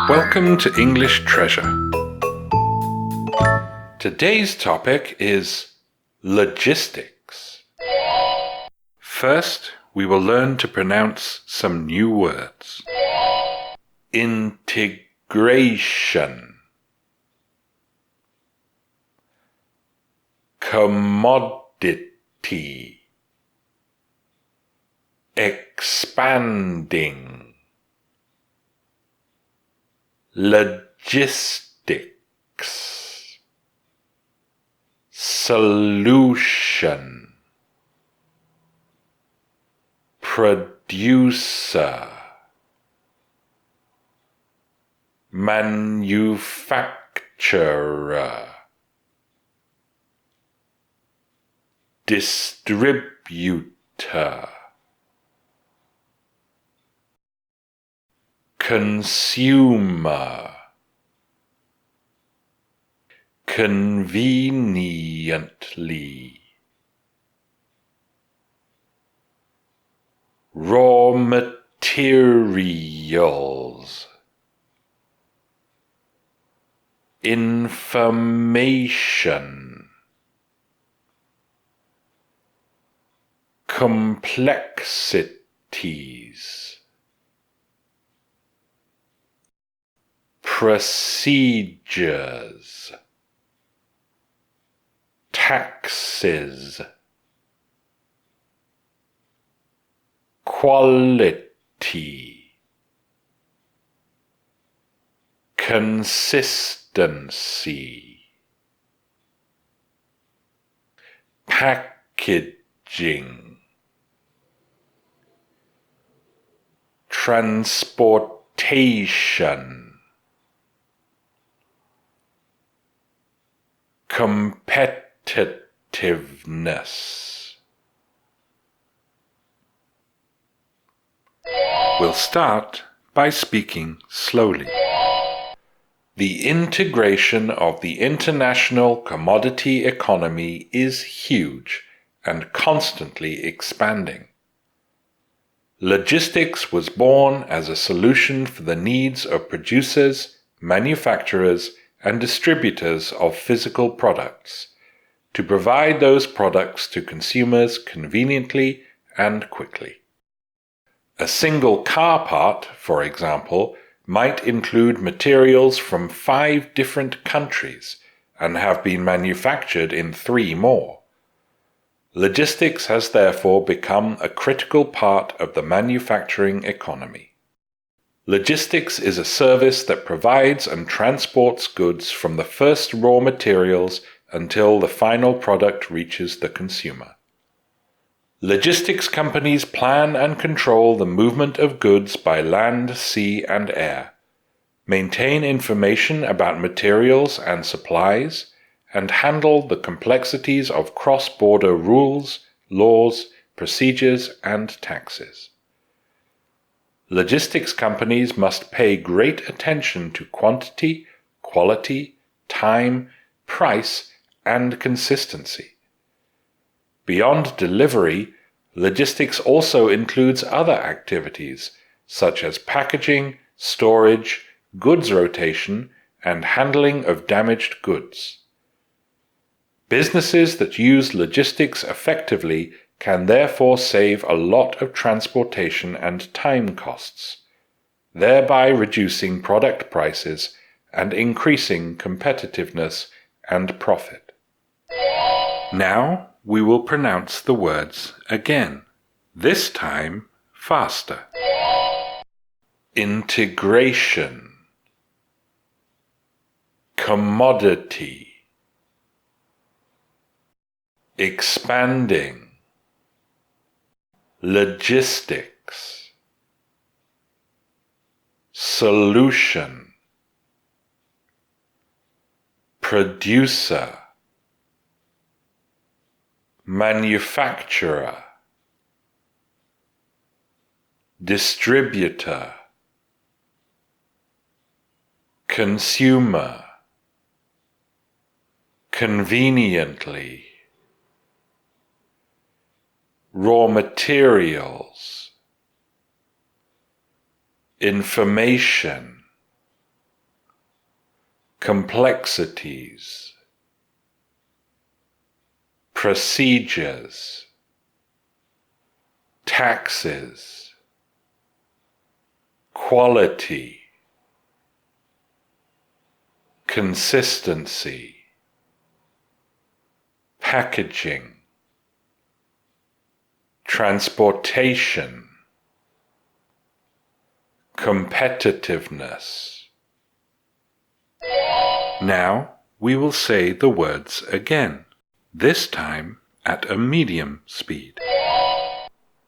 Welcome to English Treasure. Today's topic is logistics. First, we will learn to pronounce some new words. Integration, commodity, expanding, logistics, solution, producer, manufacturer, distributor, consumer, conveniently, raw materials, information, complexities, procedures, taxes, quality, consistency, packaging, transportation, competitiveness. We'll start by speaking slowly. The integration of the international commodity economy is huge and constantly expanding. Logistics was born as a solution for the needs of producers, manufacturers, and distributors of physical products, to provide those products to consumers conveniently and quickly. A single car part, for example, might include materials from 5 different countries and have been manufactured in 3 more. Logistics has therefore become a critical part of the manufacturing economy. Logistics is a service that provides and transports goods from the first raw materials until the final product reaches the consumer. Logistics companies plan and control the movement of goods by land, sea, and air, maintain information about materials and supplies, and handle the complexities of cross-border rules, laws, procedures, and taxes. Logistics companies must pay great attention to quantity, quality, time, price, and consistency. Beyond delivery, logistics also includes other activities such as packaging, storage, goods rotation, and handling of damaged goods. Businesses that use logistics effectively can therefore save a lot of transportation and time costs, thereby reducing product prices and increasing competitiveness and profit. Now we will pronounce the words again, this time faster. Integration, commodity, expanding, logistics, solution, producer, manufacturer, distributor, consumer, conveniently, raw materials, information, complexities, procedures, taxes, quality, consistency, packaging, transportation, competitiveness. Now we will say the words again, this time at a medium speed.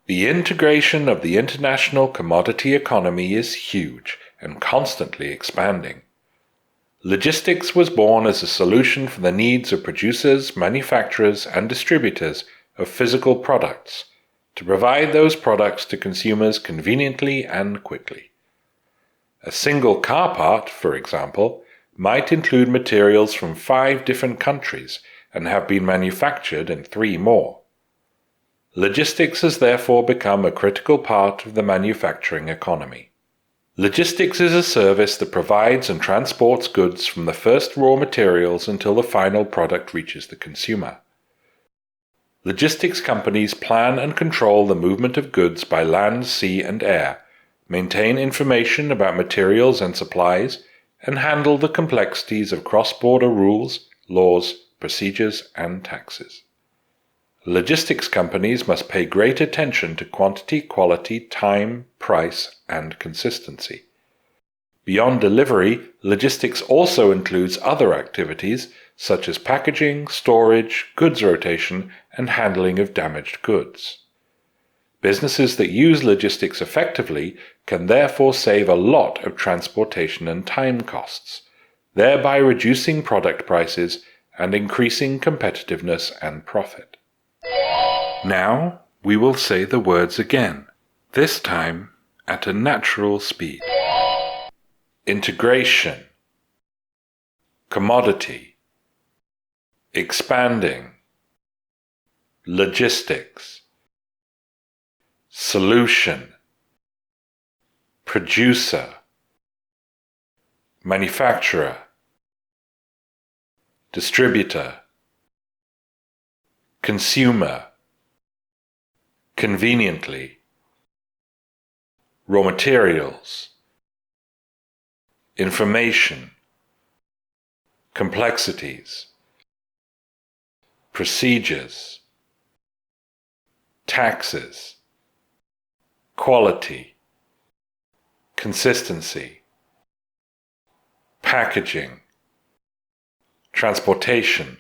The integration of the international commodity economy is huge and constantly expanding. Logistics was born as a solution for the needs of producers, manufacturers, and distributors of physical products to provide those products to consumers conveniently and quickly. A single car part, for example, might include materials from 5 different countries and have been manufactured in 3 more. Logistics has therefore become a critical part of the manufacturing economy. Logistics is a service that provides and transports goods from the first raw materials until the final product reaches the consumer. Logistics companies plan and control the movement of goods by land, sea, and air, maintain information about materials and supplies, and handle the complexities of cross-border rules, laws, procedures, and taxes. Logistics companies must pay great attention to quantity, quality, time, price, and consistency. Beyond delivery, logistics also includes other activities such as packaging, storage, goods rotation, and handling of damaged goods. Businesses that use logistics effectively can therefore save a lot of transportation and time costs, thereby reducing product prices and increasing competitiveness and profit. Now we will say the words again, this time at a natural speed. Integration, commodity, expanding, logistics, solution, producer, manufacturer, distributor, consumer, conveniently, raw materials, information, complexities, procedures, taxes, quality, consistency, packaging, transportation,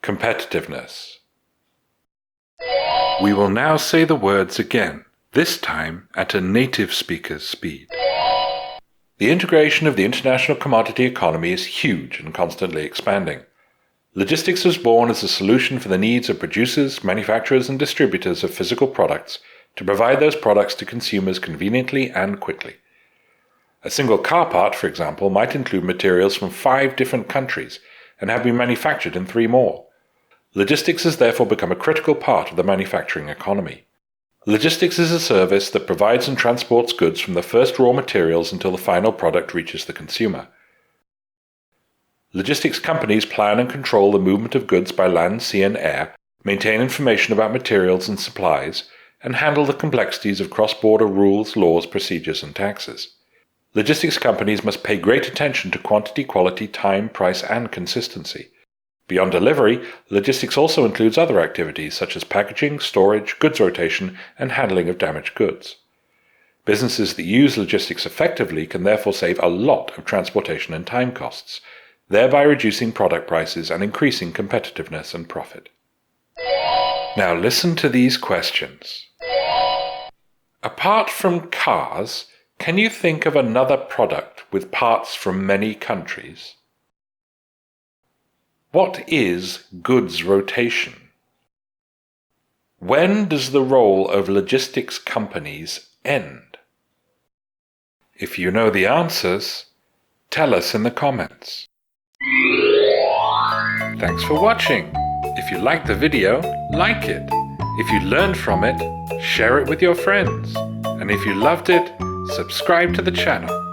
competitiveness. We will now say the words again, this time at a native speaker's speed. The integration of the international commodity economy is huge and constantly expanding. Logistics was born as a solution for the needs of producers, manufacturers, and distributors of physical products to provide those products to consumers conveniently and quickly. A single car part, for example, might include materials from 5 different countries and have been manufactured in 3 more. Logistics has therefore become a critical part of the manufacturing economy. Logistics is a service that provides and transports goods from the first raw materials until the final product reaches the consumer. Logistics companies plan and control the movement of goods by land, sea, and air, maintain information about materials and supplies, and handle the complexities of cross-border rules, laws, procedures, and taxes. Logistics companies must pay great attention to quantity, quality, time, price, and consistency. Beyond delivery, logistics also includes other activities such as packaging, storage, goods rotation, and handling of damaged goods. Businesses that use logistics effectively can therefore save a lot of transportation and time costs, thereby reducing product prices and increasing competitiveness and profit. Now listen to these questions. Apart from cars, can you think of another product with parts from many countries? What is goods rotation? When does the role of logistics companies end? If you know the answers, tell us in the comments. Thanks for watching. If you liked the video, like it. If you learned from it, share it with your friends. And if you loved it, subscribe to the channel.